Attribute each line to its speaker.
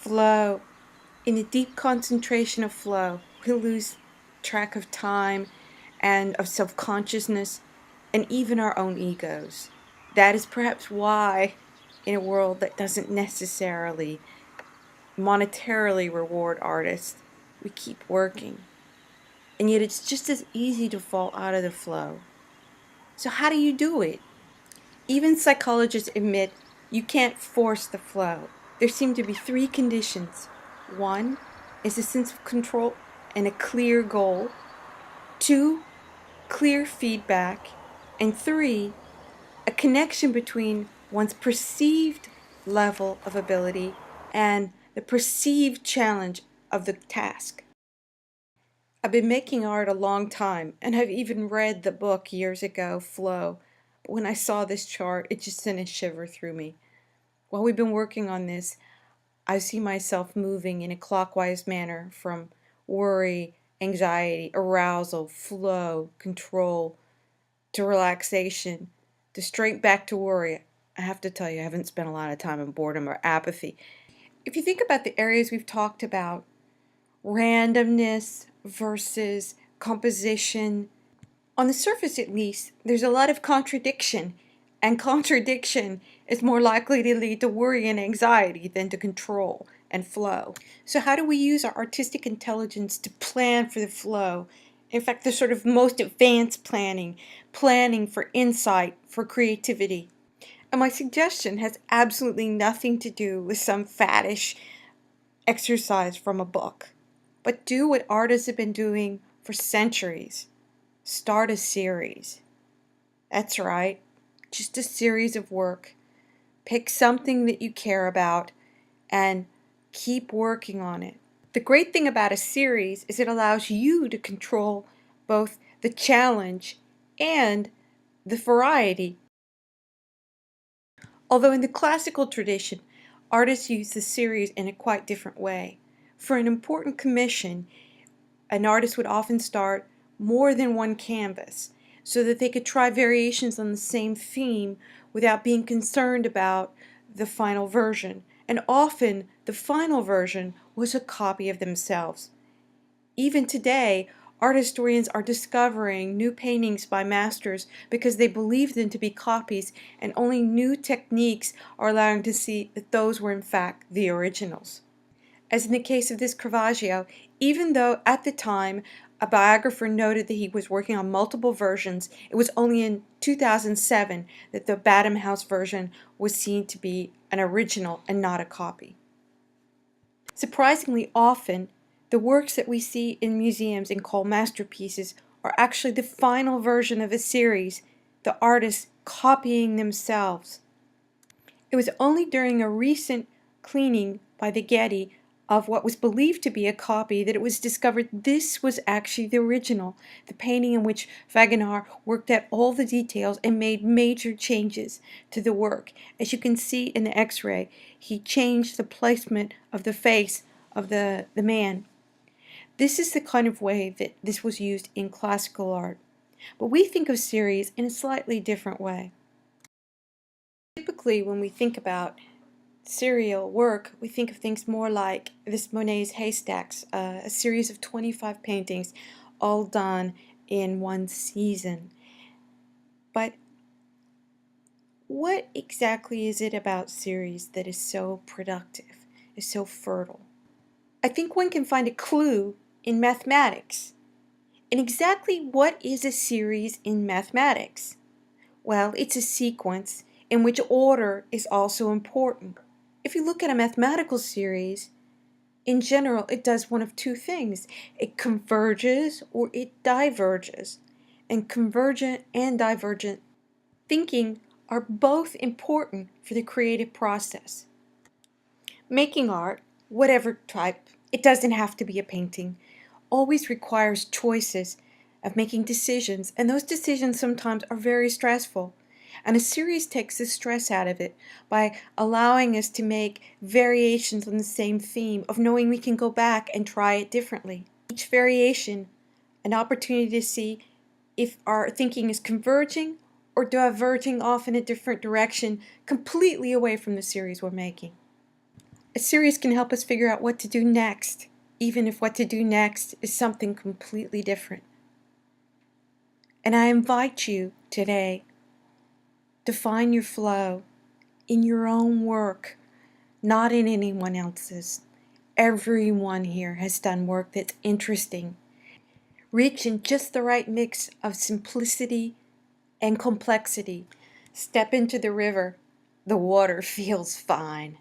Speaker 1: flow, in the deep concentration of flow, we lose track of time and of self-consciousness and even our own egos. That is perhaps why, in a world that doesn't necessarily monetarily reward artists, we keep working. And yet it's just as easy to fall out of the flow. So how do you do it? Even psychologists admit you can't force the flow. There seem to be three conditions. One is a sense of control and a clear goal. Two, clear feedback. And three, a connection between one's perceived level of ability and the perceived challenge of the task. I've been making art a long time, and I've even read the book years ago, Flow. But when I saw this chart, it just sent a shiver through me. While we've been working on this, I see myself moving in a clockwise manner from worry, anxiety, arousal, flow, control, to relaxation, to straight back to worry. I have to tell you, I haven't spent a lot of time in boredom or apathy. If you think about the areas we've talked about, randomness versus composition, on the surface at least, there's a lot of contradiction, and contradiction is more likely to lead to worry and anxiety than to control and flow. So how do we use our artistic intelligence to plan for the flow? In fact, the sort of most advanced planning for insight, for creativity. And my suggestion has absolutely nothing to do with some faddish exercise from a book, but do what artists have been doing for centuries. Start a series. That's right, just a series of work. Pick something that you care about and keep working on it. The great thing about a series is it allows you to control both the challenge and the variety. Although in the classical tradition, artists use the series in a quite different way. For an important commission, an artist would often start more than one canvas so that they could try variations on the same theme without being concerned about the final version. And often the final version was a copy of themselves. Even today, art historians are discovering new paintings by masters because they believe them to be copies, and only new techniques are allowing to see that those were in fact the originals. As in the case of this Caravaggio, even though at the time a biographer noted that he was working on multiple versions, it was only in 2007 that the Bathom House version was seen to be an original and not a copy. Surprisingly often, the works that we see in museums and call masterpieces are actually the final version of a series, the artists copying themselves. It was only during a recent cleaning by the Getty of what was believed to be a copy that it was discovered this was actually the original, the painting in which Fragonard worked out all the details and made major changes to the work. As you can see in the X-ray, he changed the placement of the face of the man. This is the kind of way that this was used in classical art. But we think of series in a slightly different way. Typically, when we think about serial work, we think of things more like this Monet's Haystacks, a series of 25 paintings, all done in one season. But what exactly is it about series that is so productive, is so fertile? I think one can find a clue in mathematics. And exactly what is a series in mathematics? Well, it's a sequence in which order is also important. If you look at a mathematical series, in general, it does one of two things. It converges or it diverges. And convergent and divergent thinking are both important for the creative process. Making art, whatever type, it doesn't have to be a painting, always requires choices of making decisions, and those decisions sometimes are very stressful. And a series takes the stress out of it by allowing us to make variations on the same theme, of knowing we can go back and try it differently. Each variation, an opportunity to see if our thinking is converging or diverging off in a different direction, completely away from the series we're making. A series can help us figure out what to do next, even if what to do next is something completely different. And I invite you today to find your flow in your own work, not in anyone else's. Everyone here has done work that's interesting, rich in just the right mix of simplicity and complexity. Step into the river. The water feels fine.